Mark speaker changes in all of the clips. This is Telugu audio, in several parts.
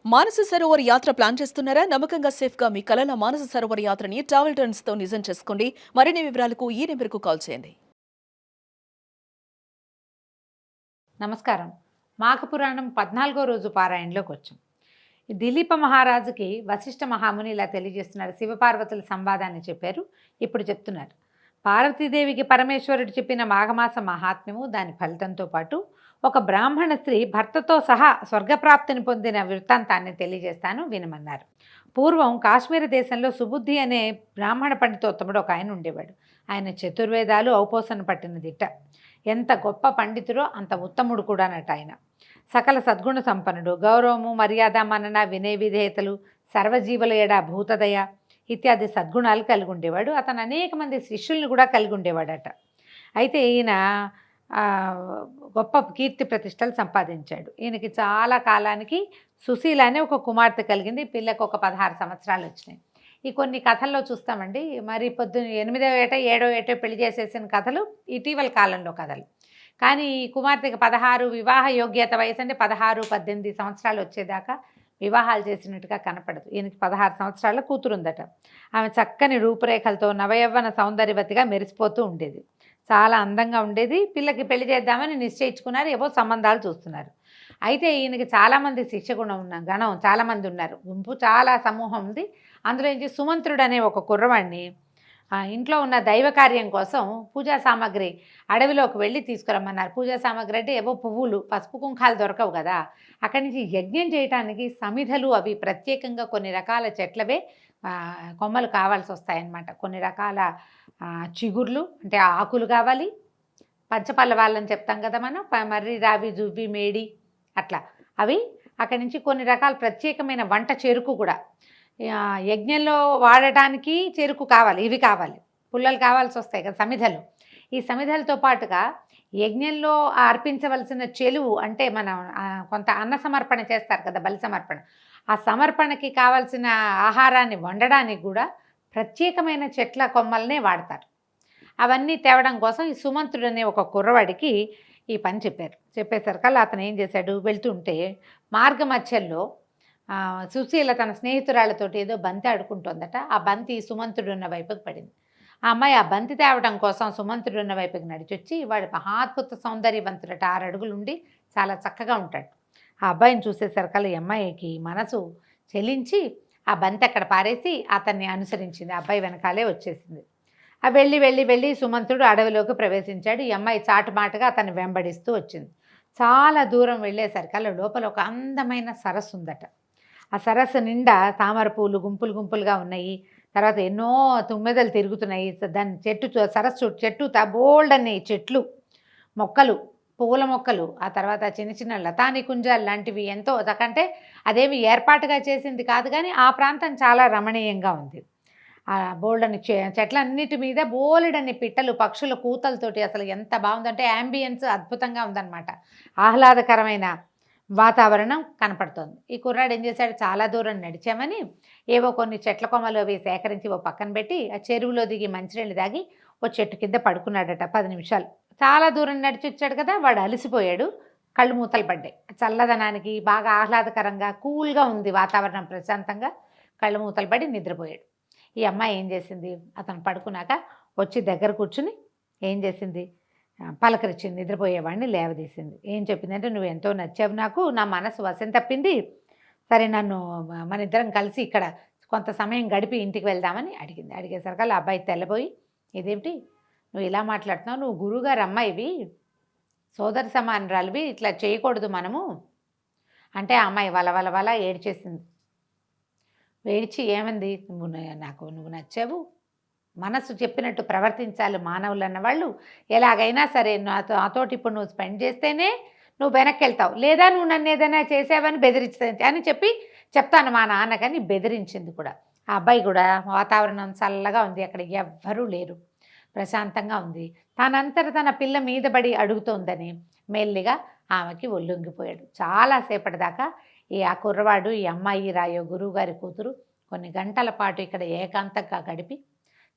Speaker 1: మానస సరోవర్ యాత్ర ప్లాన్ చేస్తున్నారా? నమ్మకంగా సేఫ్ గా మీ కలల మానస సరోవర్ యాత్రని ట్రావెల్ టర్న్స్ తో నిజం చేసుకోండి. మరిన్ని వివరాలకు ఈ నెంబర్కు కాల్ చేయండి.
Speaker 2: నమస్కారం. మాఘపురాణం 14వ రోజు పారాయణలోకి వచ్చాం. దిలీప మహారాజుకి వశిష్ఠ మహాముని ఇలా తెలియజేస్తున్నారు. శివపార్వతుల సంవాదాన్ని చెప్పారు, ఇప్పుడు చెప్తున్నారు. పార్వతీదేవికి పరమేశ్వరుడు చెప్పిన మాఘమాస మహాత్మ్యము, దాని ఫలితంతో పాటు ఒక బ్రాహ్మణ స్త్రీ భర్తతో సహా స్వర్గప్రాప్తిని పొందిన వృత్తాంతాన్ని తెలియజేస్తాను, వినమన్నారు. పూర్వం కాశ్మీర దేశంలో సుబుద్ధి అనే బ్రాహ్మణ పండితోత్తముడు ఒక ఆయన ఉండేవాడు. ఆయన చతుర్వేదాలు ఔపోసన పట్టిన దిట్ట. ఎంత గొప్ప పండితుడో అంత ఉత్తముడు కూడానట ఆయన. సకల సద్గుణ సంపన్నుడు. గౌరవము, మర్యాద, మనన, వినయ విధేయతలు, సర్వజీవుల ఎడ భూతదయ ఇత్యాది సద్గుణాలు కలిగి ఉండేవాడు. అతను అనేక మంది శిష్యుల్ని కూడా కలిగి ఉండేవాడట. అయితే ఈయన గొప్ప కీర్తి ప్రతిష్టలు సంపాదించాడు. ఈయనకి చాలా కాలానికి సుశీల అనే ఒక కుమార్తె కలిగింది. పిల్లకు ఒక 16 సంవత్సరాలు వచ్చినాయి. ఈ కొన్ని కథల్లో చూస్తామండి, మరి పొద్దున్న 8వ ఏట 7వ ఏటో పెళ్లి చేసేసిన కథలు ఇటీవల కాలంలో కథలు. కానీ ఈ కుమార్తెకి 16 వివాహ యోగ్యత వయసు అంటే 16, 18 సంవత్సరాలు వచ్చేదాకా వివాహాలు చేసినట్టుగా కనపడదు. ఈయనకి 16 సంవత్సరాల కూతురుందట. ఆమె చక్కని రూపురేఖలతో నవయవ్వన సౌందర్యవతిగా మెరిసిపోతూ ఉండేది. చాలా అందంగా ఉండేది. పిల్లకి పెళ్లి చేద్దామని నిశ్చయించుకున్నారు. ఏవో సంబంధాలు చూస్తున్నారు. అయితే ఈయనకి చాలామంది శిష్యగుణం గణం చాలామంది ఉన్నారు. గుంపు చాలా సమూహం ఉంది. అందులో నుంచి సుమంత్రుడు అనే ఒక కుర్రవాడిని ఇంట్లో ఉన్న దైవ కార్యం కోసం పూజా సామాగ్రి అడవిలోకి వెళ్ళి తీసుకురమ్మన్నారు. పూజా సామాగ్రి అంటే ఏవో పువ్వులు, పసుపు కుంకాలు దొరకవు కదా. అక్కడి నుంచి యజ్ఞం చేయడానికి సమిధలు, అవి ప్రత్యేకంగా కొన్ని రకాల చెట్లవే కొమ్మలు కావాల్సి వస్తాయన్నమాట. కొన్ని రకాల చిగుర్లు అంటే ఆకులు కావాలి. పంచపల్లవాళ్ళని చెప్తాం కదా మనం, మర్రి, రావి, జువ్వి, మేడి అట్లా అవి. అక్కడి నుంచి కొన్ని రకాల ప్రత్యేకమైన వంట చెరుకు కూడా, యజ్ఞంలో వాడటానికి చెరుకు కావాలి, ఇవి కావాలి, పుల్లలు కావాల్సి వస్తాయి కదా సమిధలు. ఈ సమిధలతో పాటుగా యజ్ఞంలో అర్పించవలసిన చెలువు అంటే మనం కొంత అన్న సమర్పణ చేస్తారు కదా, బలి సమర్పణ. ఆ సమర్పణకి కావాల్సిన ఆహారాన్ని వండడానికి కూడా ప్రత్యేకమైన చెట్ల కొమ్మలనే వాడతారు. అవన్నీ తేవడం కోసం ఈ సుమంత్రుడు అనే ఒక కుర్రవాడికి ఈ పని చెప్పారు. చెప్పేసరికల్లా అతను ఏం చేశాడు, వెళ్తుంటే మార్గమధ్యంలో సుశీల తన స్నేహితురాళ్ళతోటి ఏదో బంతి ఆడుకుంటోందట. ఆ బంతి సుమంత్రుడు ఉన్న వైపుకి పడింది. ఆ అమ్మాయి ఆ బంతి తేవడం కోసం సుమంత్రుడు ఉన్న వైపుకి నడిచొచ్చి, వాడు మహాద్భుత సౌందర్యవంతుడట. 6 అడుగులుండి చాలా చక్కగా ఉంటాడు. ఆ అబ్బాయిని చూసేసరికల్లా ఈ అమ్మాయికి మనసు చెలించి ఆ బంతి అక్కడ పారేసి అతన్ని అనుసరించింది. ఆ అబ్బాయి వెనకాలే వచ్చేసింది. ఆ వెళ్ళి వెళ్ళి వెళ్ళి సుమంత్రుడు అడవిలోకి ప్రవేశించాడు. ఈ అమ్మాయి చాటుమాటుగా అతన్ని వెంబడిస్తూ వచ్చింది. చాలా దూరం వెళ్ళేసరికల్లా లోపల ఒక అందమైన సరస్సు ఉందట. ఆ సరస్సు నిండా తామర పూలు గుంపులు గుంపులుగా ఉన్నాయి. తర్వాత ఎన్నో తుమ్మెదలు తిరుగుతున్నాయి. దాని సరస్సు చెట్టు బోల్డన్ని చెట్లు, మొక్కలు, పువ్వుల మొక్కలు, ఆ తర్వాత చిన్న చిన్న లతాని కుంజాలు లాంటివి ఎంతో. అంటే అదేమి ఏర్పాటుగా చేసింది కాదు, కానీ ఆ ప్రాంతం చాలా రమణీయంగా ఉంది. ఆ బోల్డని చెట్లన్నిటి మీద బోలెడన్ని పిట్టలు, పక్షుల కూతలతోటి అసలు ఎంత బాగుందంటే యాంబియన్స్ అద్భుతంగా ఉందన్నమాట. ఆహ్లాదకరమైన వాతావరణం కనపడుతోంది. ఈ కుర్రాడు ఏం చేశాడు, చాలా దూరం నడిచామని ఏవో కొన్ని చెట్ల కొమ్మలు అవి సేకరించి ఓ పక్కన పెట్టి ఆ చెరువులో దిగి మంచినీళ్ళు తాగి ఓ చెట్టు కింద పడుకున్నాడట 10 నిమిషాలు. చాలా దూరం నడిచి వచ్చాడు కదా, వాడు అలసిపోయాడు. కళ్ళు మూతలు పడ్డాయి. చల్లదనానికి బాగా ఆహ్లాదకరంగా కూల్గా ఉంది వాతావరణం, ప్రశాంతంగా. కళ్ళు మూతలు పడి నిద్రపోయాడు. ఈ అమ్మాయి ఏం చేసింది, అతను పడుకున్నాక వచ్చి దగ్గర కూర్చుని ఏం చేసింది, పలకరించింది. నిద్రపోయేవాడిని లేవదీసింది. ఏం చెప్పిందంటే, నువ్వు ఎంతో నచ్చావు నాకు, నా మనసు వశం తప్పింది. సరే, నన్ను మన ఇద్దరం కలిసి ఇక్కడ కొంత సమయం గడిపి ఇంటికి వెళ్దామని అడిగింది. అడిగేసరికల్లా అబ్బాయి తెల్లబోయి, ఇదేమిటి నువ్వు ఇలా మాట్లాడుతున్నావు, నువ్వు గురువుగారు అమ్మాయివి, సోదర సమానరాలివి, ఇట్లా చేయకూడదు మనము అంటే ఆ అమ్మాయి వల ఏడ్చేసింది. ఏడ్చి ఏమంది, నువ్వు నచ్చావు, మనసు చెప్పినట్టు ప్రవర్తించాలి మానవులు అన్నవాళ్ళు. ఎలాగైనా సరే నాతోటి ఇప్పుడు నువ్వు స్పెండ్ చేస్తేనే నువ్వు వెనక్కి వెళ్తావు, లేదా నువ్వు నన్ను ఏదైనా చేసావని బెదిరిస్తుంది అని చెప్తాను మా నాన్నకని బెదిరించింది కూడా. ఆ అబ్బాయి కూడా, వాతావరణం చల్లగా ఉంది, అక్కడ ఎవ్వరూ లేరు, ప్రశాంతంగా ఉంది. తనంతట తన పిల్ల మీద పడి అడుగుతోందని మెల్లిగా ఆమెకి ఒళ్ళొంగిపోయాడు. చాలాసేపటి దాకా ఆ కుర్రవాడు, ఈ అమ్మాయి రాయో గురువుగారి కూతురు కొన్ని గంటల పాటు ఇక్కడ ఏకాంతంగా గడిపి,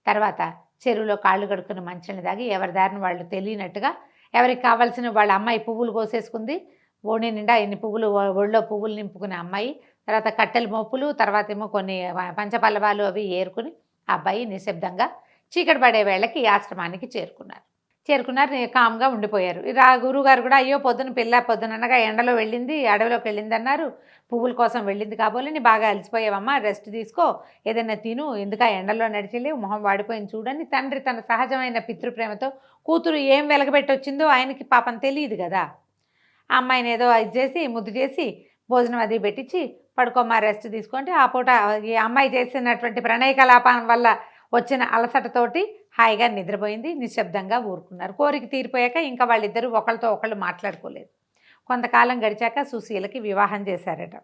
Speaker 2: తర్వాత చెరువులో కాళ్ళు కడుక్కుని మంచిని తాగి ఎవరి దారిని వాళ్ళు తెలియనట్టుగా ఎవరికి కావాల్సిన వాళ్ళ అమ్మాయి పువ్వులు కోసేసుకుంది. ఓణి నిండా ఎన్ని పువ్వులు, ఒళ్ళో పువ్వులు నింపుకునే అమ్మాయి తర్వాత కట్టెల మోపులు, తర్వాత ఏమో కొన్ని పంచపల్లవాలు అవి ఏరుకుని ఆ అబ్బాయి నిశ్శబ్దంగా చీకటి పడే వేళకి ఈ ఆశ్రమానికి చేరుకున్నారు. కామ్గా ఉండిపోయారు. గురువుగారు కూడా అయ్యో పొద్దున పిల్ల పొద్దుననగా ఎండలో వెళ్ళింది, అడవిలోకి వెళ్ళింది అన్నారు, పువ్వుల కోసం వెళ్ళింది కాబోలు, నీ బాగా అలసిపోయావమ్మా, రెస్ట్ తీసుకో, ఏదైనా తిను, ఎందుకు ఆ ఎండలో నడిచెళ్ళి మొహం వాడిపోయింది చూడని తండ్రి తన సహజమైన పితృప్రేమతో, కూతురు ఏం వెలగబెట్టొచ్చిందో ఆయనకి పాపం తెలియదు కదా, ఆ అమ్మాయిని ఏదో ఇది చేసి ముద్దు చేసి భోజనం అది పెట్టించి పడుకోమ్మా రెస్ట్ తీసుకుంటే ఆ పూట ఈ అమ్మాయి చేసినటువంటి ప్రణయ కలాపం వల్ల వచ్చిన అలసటతోటి హాయిగా నిద్రపోయింది. నిశ్శబ్దంగా ఊరుకున్నారు. కోరిక తీరిపోయాక ఇంకా వాళ్ళిద్దరూ ఒకళ్ళతో ఒకళ్ళు మాట్లాడుకోలేదు. కొంతకాలం గడిచాక సుశీలకి వివాహం చేశారట.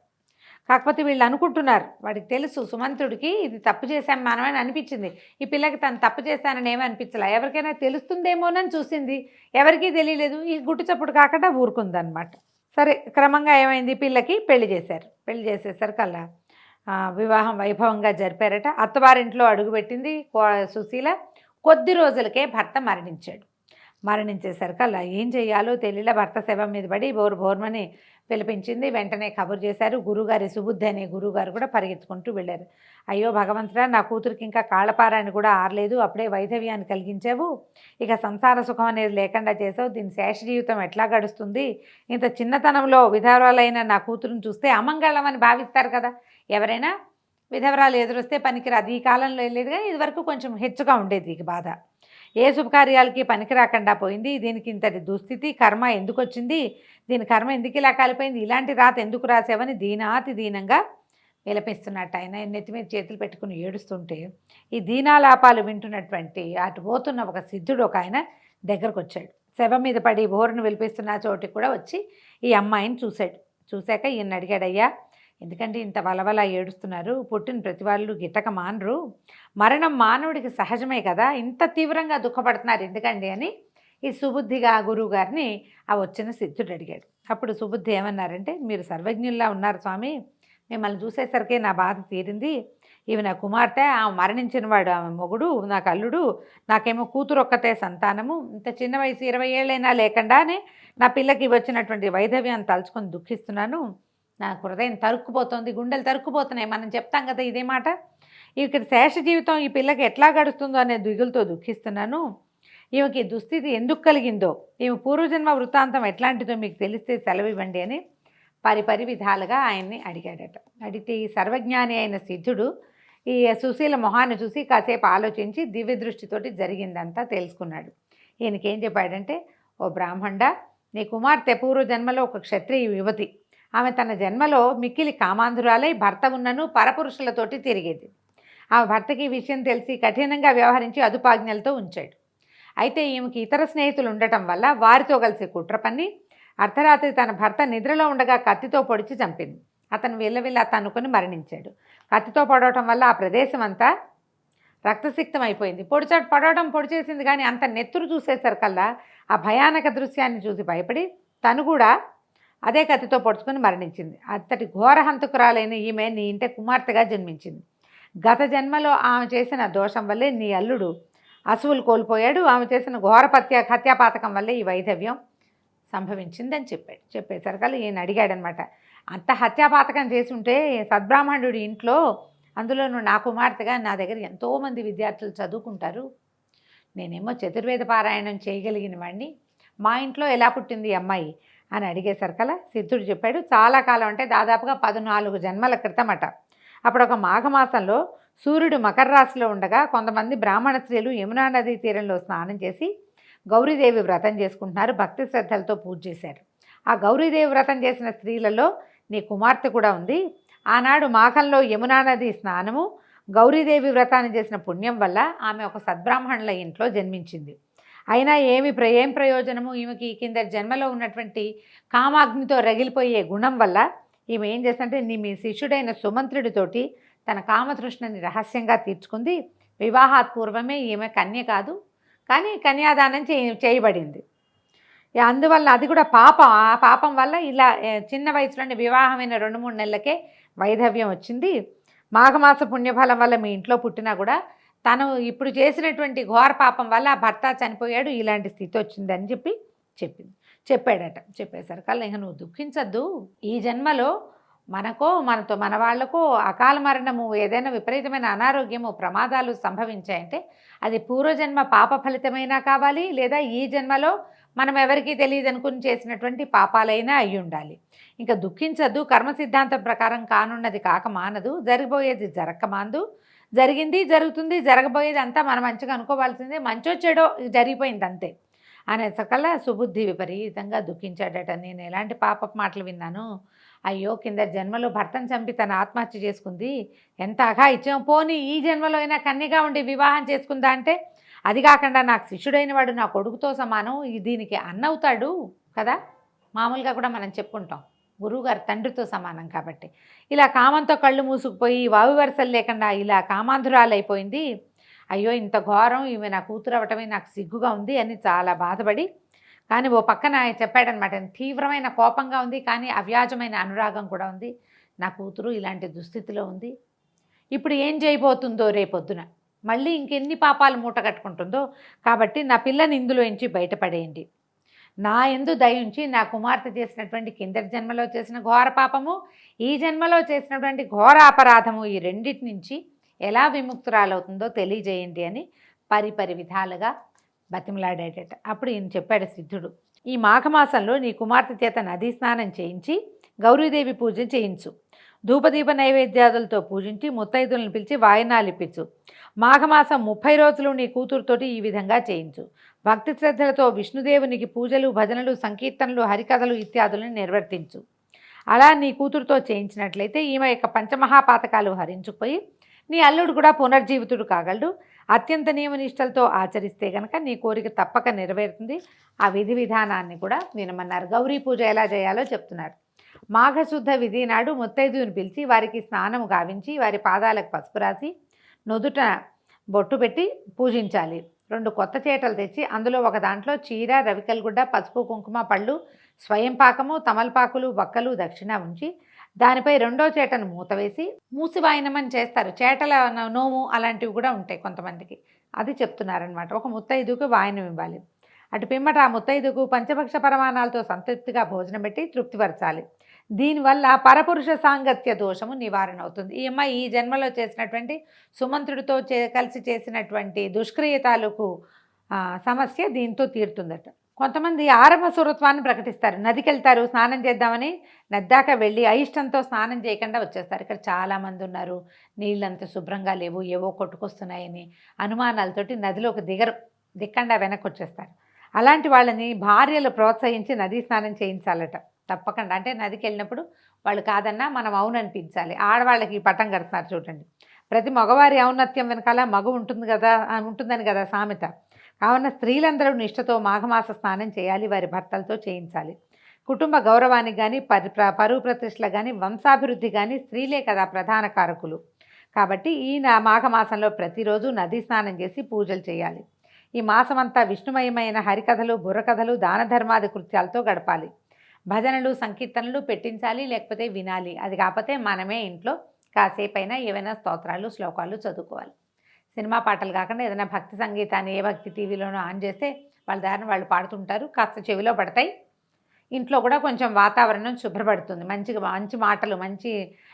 Speaker 2: కాకపోతే వీళ్ళు అనుకుంటున్నారు, వాడికి తెలుసు సుమంతుడికి ఇది తప్పు చేశాం మనమని అనిపించింది, ఈ పిల్లకి తను తప్పు చేశానని ఏమీ అనిపించలే, ఎవరికైనా తెలుస్తుందేమోనని చూసింది, ఎవరికీ తెలియలేదు, ఈ గుట్టు చప్పుడు కాకుండా ఊరుకుందనమాట. సరే క్రమంగా ఏమైంది, పిల్లకి పెళ్లి చేశారు. పెళ్లి చేసేసరికల్లా వివాహం వైభవంగా జరిపారట. అత్తవారింట్లో అడుగుపెట్టింది సుశీల. కొద్ది రోజులకే భర్త మరణించేసరికల్లా ఏం చెయ్యాలో తెలియలే. భర్త శవం మీద పడి బోర్మని పిలిపించింది. వెంటనే కబురు చేశారు. గురుగారి సుబుద్ధి అనే గురుగారు కూడా పరిగెత్తుకుంటూ వెళ్ళారు. అయ్యో భగవంతుడా, నా కూతురికి ఇంకా కాళ్ళపారాన్ని కూడా ఆరలేదు, అప్పుడే వైధవ్యాన్ని కలిగించావు, ఇక సంసార సుఖం అనేది లేకుండా చేసావు, దీని శేష జీవితం ఎట్లా గడుస్తుంది, ఇంత చిన్నతనంలో విధవరాలైన నా కూతురుని చూస్తే అమంగళం అని భావిస్తారు కదా, ఎవరైనా విధవరాలు ఎదురొస్తే పనికిరాదు. ఈ కాలంలో వెళ్ళేది కానీ ఇదివరకు కొంచెం హెచ్చుగా ఉండేది ఈ బాధ. ఏ శుభకార్యాలకి పనికి రాకుండా పోయింది, దీనికి ఇంతటి దుస్థితి, కర్మ ఎందుకు వచ్చింది, దీని కర్మ ఎందుకు ఇలా కాలిపోయింది, ఇలాంటి రాత ఎందుకు రాసావని దీనాతి దీనంగా విలపిస్తున్నట్టు ఆయన నెత్తి మీద చేతులు పెట్టుకుని ఏడుస్తుంటే ఈ దీనాలాపాలు వింటున్నటువంటి అటు పోతున్న ఒక సిద్ధుడు ఒక ఆయన దగ్గరకు వచ్చాడు. శవం మీద పడి బోరును విలిపిస్తున్న చోటికి కూడా వచ్చి ఈ అమ్మాయిని చూశాడు. చూశాక ఈయన అడిగాడయ్యా, ఎందుకంటే ఇంత వలవల ఏడుస్తున్నారు, పుట్టిన ప్రతి వాళ్ళు గిట్టక మానరు, మరణం మానవుడికి సహజమే కదా, ఇంత తీవ్రంగా దుఃఖపడుతున్నారు ఎందుకండి అని ఈ సుబుద్ధిగా గురువు గారిని ఆ వచ్చిన సిద్ధుడు అడిగాడు. అప్పుడు సుబుద్ధి ఏమన్నారంటే, మీరు సర్వజ్ఞుల్లా ఉన్నారు స్వామి, మిమ్మల్ని చూసేసరికి నా బాధ తీరింది, ఇవి నా కుమార్తె, ఆమె మరణించిన వాడు ఆమె మొగుడు, నాకు అల్లుడు, నాకేమో కూతురు ఒక్కతే సంతానము, ఇంత చిన్న వయసు 20 ఏళ్ళైనా లేకుండానే నా పిల్లకి వచ్చినటువంటి వైధవ్యాన్ని తలుచుకొని దుఃఖిస్తున్నాను, నాకు హృదయం తరుక్కుపోతుంది, గుండెలు తరుక్కుపోతున్నాయి, మనం చెప్తాం కదా ఇదే మాట, ఇక్కడ శేష జీవితం ఈ పిల్లకి ఎట్లా గడుస్తుందో అనే దిగులతో దుఃఖిస్తున్నాను, ఈమెకి దుస్థితి ఎందుకు కలిగిందో, ఈమె పూర్వజన్మ వృత్తాంతం ఎట్లాంటిదో మీకు తెలిస్తే సెలవివ్వండి అని పరిపరి విధాలుగా ఆయన్ని అడిగాడట. అడిగితే ఈ సర్వజ్ఞాని అయిన సిద్ధుడు ఈ సుశీల మొహాన్ని చూసి కాసేపు ఆలోచించి దివ్య దృష్టితోటి జరిగిందంతా తెలుసుకున్నాడు. ఈయనకేం చెప్పాడంటే, ఓ బ్రాహ్మణ, నీ కుమార్తె పూర్వజన్మలో ఒక క్షత్రియ యువతి, ఆమె తన జన్మలో మిక్కిలి కామాంధురాలై భర్త ఉన్నను పరపురుషులతోటి తిరిగేది. ఆమె భర్తకి ఈ విషయం తెలిసి కఠినంగా వ్యవహరించి అదుపాజ్ఞలతో ఉంచాడు. అయితే ఈమెకి ఇతర స్నేహితులు ఉండటం వల్ల వారితో కలిసి కుట్ర పన్ని అర్ధరాత్రి తన భర్త నిద్రలో ఉండగా కత్తితో పొడిచి చంపింది. అతను విల్లవిల్ల తన్నుకొని మరణించాడు. కత్తితో పొడవటం వల్ల ఆ ప్రదేశం అంతా రక్తసిక్తం అయిపోయింది. పొడిచేసింది కానీ అంత నెత్తురు చూసేసరికల్లా ఆ భయానక దృశ్యాన్ని చూసి భయపడి తను కూడా అదే కత్తితో పొడుచుకొని మరణించింది. అంతటి ఘోరహంతకురాలైన ఈమె నీ ఇంటే కుమార్తెగా జన్మించింది. గత జన్మలో ఆమె చేసిన దోషం వల్లే నీ అల్లుడు అసువులు కోల్పోయాడు, ఆమె చేసిన ఘోర హత్యాపాతకం వల్లే ఈ వైధవ్యం సంభవించిందని చెప్పేసరికల్లా ఈయన అడిగాడనమాట, అంత హత్యాపాతకం చేసి ఉంటే సద్బ్రాహ్మణుడి ఇంట్లో, అందులోనూ నా కుమార్తెగా నా దగ్గర ఎంతోమంది విద్యార్థులు చదువుకుంటారు, నేనేమో చతుర్వేద పారాయణం చేయగలిగిన వాడిని, మా ఇంట్లో ఎలా పుట్టింది ఈ అమ్మాయి అని అడిగేసరికల్లా సిద్ధుడు చెప్పాడు, చాలా కాలం అంటే దాదాపుగా 14 జన్మల క్రితమట. అప్పుడు ఒక మాఘమాసంలో సూర్యుడు మకర రాశిలో ఉండగా కొంతమంది బ్రాహ్మణ స్త్రీలు యమునా నదీ తీరంలో స్నానం చేసి గౌరీదేవి వ్రతం చేసుకుంటున్నారు, భక్తి శ్రద్ధలతో పూజ చేశారు. ఆ గౌరీదేవి వ్రతం చేసిన స్త్రీలలో నీ కుమార్తె కూడా ఉంది. ఆనాడు మాఘంలో యమునా నది స్నానము, గౌరీదేవి వ్రతాన్ని చేసిన పుణ్యం వల్ల ఆమె ఒక సద్బ్రాహ్మణుల ఇంట్లో జన్మించింది. అయినా ఏం ప్రయోజనము, ఈమెకి కింద జన్మలో ఉన్నటువంటి కామాగ్నితో రగిలిపోయే గుణం వల్ల ఈమె ఏం చేస్తుంటే మీ శిష్యుడైన సుమంత్రుడితోటి తన కామతృష్ణని రహస్యంగా తీర్చుకుంది. వివాహాత్ పూర్వమే ఈమె కన్య కాదు, కానీ కన్యాదానం చేయబడింది. అందువల్ల అది కూడా పాపం, ఆ పాపం వల్ల ఇలా చిన్న వయసులోనే వివాహమైన 2-3 నెలలకే వైధవ్యం వచ్చింది. మాఘమాస పుణ్యఫలం వల్ల మీ ఇంట్లో పుట్టినా కూడా తను ఇప్పుడు చేసినటువంటి ఘోర పాపం వల్ల భర్త చనిపోయాడు, ఇలాంటి స్థితి వచ్చిందని చెప్పాడట. చెప్పేసరికల్లా ఇక నువ్వు దుఃఖించద్దు, ఈ జన్మలో మనతో మన వాళ్లకు అకాల మరణము, ఏదైనా విపరీతమైన అనారోగ్యము, ప్రమాదాలు సంభవించాయంటే అది పూర్వజన్మ పాప ఫలితమైనా కావాలి, లేదా ఈ జన్మలో మనం ఎవరికీ తెలియదు అనుకుని చేసినటువంటి పాపాలైనా అయి ఉండాలి. ఇంకా దుఃఖించద్దు, కర్మ సిద్ధాంతం ప్రకారం కానున్నది కాక మానదు, జరిగిపోయేది జరగక మాందు, జరిగింది జరుగుతుంది, జరగబోయేది అంతా మనం మంచిగా అనుకోవాల్సిందే, మంచో చెడో జరిగిపోయింది అంతే అనే సకల సుబుద్ధి విపరీతంగా దుఃఖించాడట. నేను ఎలాంటి పాపపు మాటలు విన్నాను, అయ్యో కింద జన్మలో భర్తను చంపి తన ఆత్మహత్య చేసుకుంది, ఎంత అఘాయిత్యం, పోనీ ఈ జన్మలో అయినా కన్యగా ఉండి వివాహం చేసుకుందా అంటే, అది కాకుండా నాకు శిష్యుడైన వాడు నా కొడుకుతో సమానం, దీనికి అన్నవుతాడు కదా, మామూలుగా కూడా మనం చెప్పుకుంటాం గురువుగారు తండ్రితో సమానం కాబట్టి. ఇలా కామంతో కళ్ళు మూసుకుపోయి వావి వరుసలు లేకుండా ఇలా కామాంధురాలైపోయింది. అయ్యో ఇంత ఘోరం, ఈమె నా కూతురు అవటమే నాకు సిగ్గుగా ఉంది అని చాలా బాధపడి, కానీ ఓ పక్కన చెప్పాడనమాట, తీవ్రమైన కోపంగా ఉంది, కానీ అవ్యాజమైన అనురాగం కూడా ఉంది. నా కూతురు ఇలాంటి దుస్థితిలో ఉంది, ఇప్పుడు ఏం చేయబోతుందో రేపొద్దున, మళ్ళీ ఇంకెన్ని పాపాలు మూట కట్టుకుంటుందో, కాబట్టి నా పిల్లని ఇందులో నుంచి బయటపడేయండి. నా యందు దయించి నా కుమార్తె చేసినటువంటి కిందటి జన్మలో చేసిన ఘోర పాపము, ఈ జన్మలో చేసినటువంటి ఘోర అపరాధము, ఈ రెండింటి నుంచి ఎలా విముక్తురాలవుతుందో తెలియజేయండి అని పరిపరి విధాలుగా బతిమలాడేటట. అప్పుడు ఈయన చెప్పాడు సిద్ధుడు, ఈ మాఘమాసంలో నీ కుమార్తె చేత నదీ స్నానం చేయించి గౌరీదేవి పూజ చేయించు, ధూపదీప నైవేద్యాదులతో పూజించి ముత్తైదులను పిలిచి వాయనాలు ఇప్పించు. మాఘమాసం 30 రోజులు నీ కూతురుతోటి ఈ విధంగా చేయించు. భక్తి శ్రద్ధలతో విష్ణుదేవునికి పూజలు, భజనలు, సంకీర్తనలు, హరికథలు ఇత్యాదులను నిర్వర్తించు. అలా నీ కూతురుతో చేయించినట్లయితే ఈమె యొక్క పంచమహాపాతకాలు హరించుకుపోయి నీ అల్లుడు కూడా పునర్జీవితుడు కాగలడు. అత్యంత నియమనిష్టలతో ఆచరిస్తే గనక నీ కోరిక తప్పక నెరవేరుతుంది. ఆ విధి విధానాన్ని కూడా వినమన్నారు. గౌరీ పూజ ఎలా చేయాలో చెప్తున్నారు. మాఘశుద్ధ విధి నాడు ముత్తైదువుని పిలిచి వారికి స్నానము గావించి వారి పాదాలకు పసుపు రాసి నుదుట బొట్టు పెట్టి పూజించాలి. 2 కొత్త చేటలు తెచ్చి అందులో ఒక దాంట్లో చీర, రవికల్గుడ్డ, పసుపు, కుంకుమ, పళ్ళు, స్వయం పాకము, తమలపాకులు, వక్కలు దక్షిణ ఉంచి దానిపై 2వ చేటను మూతవేసి మూసి వాయినమని చేస్తారు. చేటల నోము అలాంటివి కూడా ఉంటాయి కొంతమందికి, అది చెప్తున్నారనమాట. ఒక ముత్తైదుకు వాయినం ఇవ్వాలి. అటు పిమ్మట ఆ ముత్తైదుకు పంచభక్ష పరమాణాలతో సంతృప్తిగా భోజనం పెట్టి తృప్తిపరచాలి. దీనివల్ల పరపురుష సాంగత్య దోషము నివారణ అవుతుంది. ఈ అమ్మాయి ఈ జన్మలో చేసినటువంటి సుమంత్రుడితో కలిసి చేసినటువంటి దుష్క్రియతాలకు సమస్య దీంతో తీరుతుందట. కొంతమంది ఆరంభ సురత్వాన్ని ప్రకటిస్తారు. నదికి వెళ్తారు, స్నానం చేద్దామని నద్దాక వెళ్ళి అయిష్టంతో స్నానం చేయకుండా వచ్చేస్తారు. ఇక్కడ చాలామంది ఉన్నారు, నీళ్ళంత శుభ్రంగా లేవు, ఏవో కొట్టుకొస్తున్నాయని అనుమానాలతోటి నదిలోకి దిక్కండా వెనక్కి వచ్చేస్తారు. అలాంటి వాళ్ళని భార్యలు ప్రోత్సహించి నదీ స్నానం చేయించాలట తప్పకుండా. అంటే నదికి వెళ్ళినప్పుడు వాళ్ళు కాదన్నా మనం అవుననిపించాలి. ఆడవాళ్ళకి పట్టం కడుతున్నారు చూడండి. ప్రతి మగవారి ఔన్నత్యం వెనకాల మగ ఉంటుందని కదా సామెత. కావున స్త్రీలందరూ నిష్ఠతో మాఘమాస స్నానం చేయాలి, వారి భర్తలతో చేయించాలి. కుటుంబ గౌరవానికి కానీ పరువు ప్రతిష్టలకు కానీ వంశాభివృద్ధి కానీ స్త్రీలే కదా ప్రధాన కారకులు. కాబట్టి ఈ మాఘమాసంలో ప్రతిరోజు నదీ స్నానం చేసి పూజలు చేయాలి. ఈ మాసమంతా విష్ణుమయమైన హరికథలు, బుర్రకథలు, దాన ధర్మాది కృత్యాలతో గడపాలి. భజనలు, సంకీర్తనలు పెట్టించాలి, లేకపోతే వినాలి. అది కాకపోతే మనమే ఇంట్లో కాసేపైనా ఏవైనా స్తోత్రాలు, శ్లోకాలు చదువుకోవాలి. సినిమా పాటలు కాకుండా ఏదైనా భక్తి సంగీతాన్ని ఏ భక్తి టీవీలోనో ఆన్ చేస్తే వాళ్ళ దారిని వాళ్ళు పాడుతుంటారు, కాస్త చెవిలో పడతాయి. ఇంట్లో కూడా కొంచెం వాతావరణం శుభ్రపడుతుంది, మంచి మాటలు, మంచి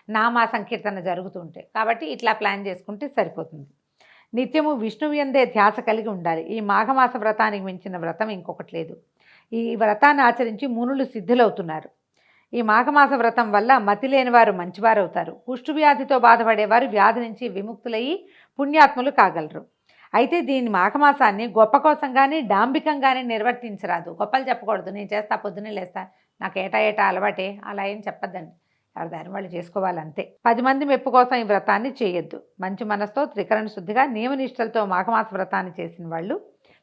Speaker 2: నామా సంకీర్తన జరుగుతుంటాయి. కాబట్టి ఇట్లా ప్లాన్ చేసుకుంటే సరిపోతుంది. నిత్యము విష్ణువు యందే ధ్యాస కలిగి ఉండాలి. ఈ మాఘమాస వ్రతానికి మించిన వ్రతం ఇంకొకటి లేదు. ఈ వ్రతాన్ని ఆచరించి మునులు సిద్ధులవుతున్నారు. ఈ మాఘమాస వ్రతం వల్ల మతి లేని వారు మంచివారు అవుతారు. కుష్ఠవ్యాధితో బాధపడేవారు వ్యాధి నుంచి విముక్తులయ్యి పుణ్యాత్ములు కాగలరు. అయితే దీని మాఘమాసాన్ని గొప్ప కోసం కానీ డాంబికంగానే నిర్వర్తించరాదు. గొప్పలు చెప్పకూడదు, నేను చేస్తా, పొద్దున్నే లేస్తా, నాకు ఏటా అలవాటే, అలా ఏం చెప్పద్దండి. ఎవరి దారి వాళ్ళు చేసుకోవాలంతే. 10 మంది మెప్పు కోసం ఈ వ్రతాన్ని చేయొద్దు. మంచి మనసుతో త్రికరణ శుద్ధిగా నియమనిష్టలతో మాఘమాస వ్రతాన్ని చేసిన వాళ్ళు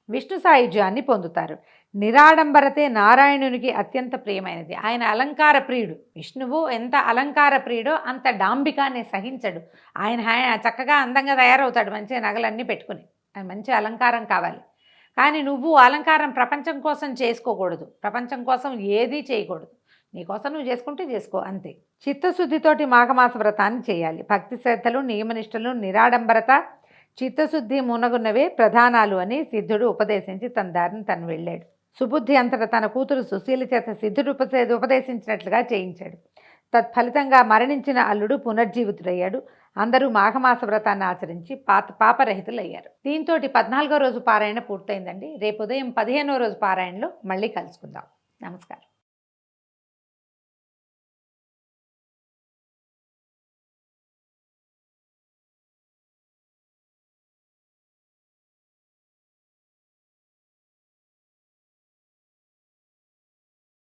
Speaker 2: విష్ణు సాయుధ్యాన్ని పొందుతారు. నిరాడంబరతే నారాయణునికి అత్యంత ప్రియమైనది. ఆయన అలంకార ప్రియుడు. విష్ణువు ఎంత అలంకార ప్రియుడో అంత డాంబికాన్ని సహించడు. ఆయన చక్కగా అందంగా తయారవుతాడు, మంచిగా నగలన్నీ పెట్టుకుని. ఆయన మంచి అలంకారం కావాలి. కానీ నువ్వు అలంకారం ప్రపంచం కోసం చేసుకోకూడదు, ప్రపంచం కోసం ఏదీ చేయకూడదు. నీకోసం నువ్వు చేసుకుంటే చేసుకో, అంతే. చిత్తశుద్ధితోటి మాఘమాస వ్రతాన్ని చేయాలి. భక్తి శ్రద్ధలు, నియమనిష్టలు, నిరాడంబరత, చిత్తశుద్ధి మునగున్నవే ప్రధానాలు అని సిద్ధుడు ఉపదేశించి తన దారిని తను వెళ్ళాడు. సుబుద్ధి అంతటా తన కూతురు సుశీల చేత సిద్ధుడు ఉపదేశించినట్లుగా చేయించాడు. తత్ఫలితంగా మరణించిన అల్లుడు పునర్జీవితుడయ్యాడు. అందరూ మాఘమాస వ్రతాన్ని ఆచరించి పాపరహితులయ్యారు. దీంతో 14వ రోజు పారాయణ పూర్తయిందండి. రేపు ఉదయం 15వ రోజు పారాయణలో మళ్ళీ కలుసుకుందాం. నమస్కారం.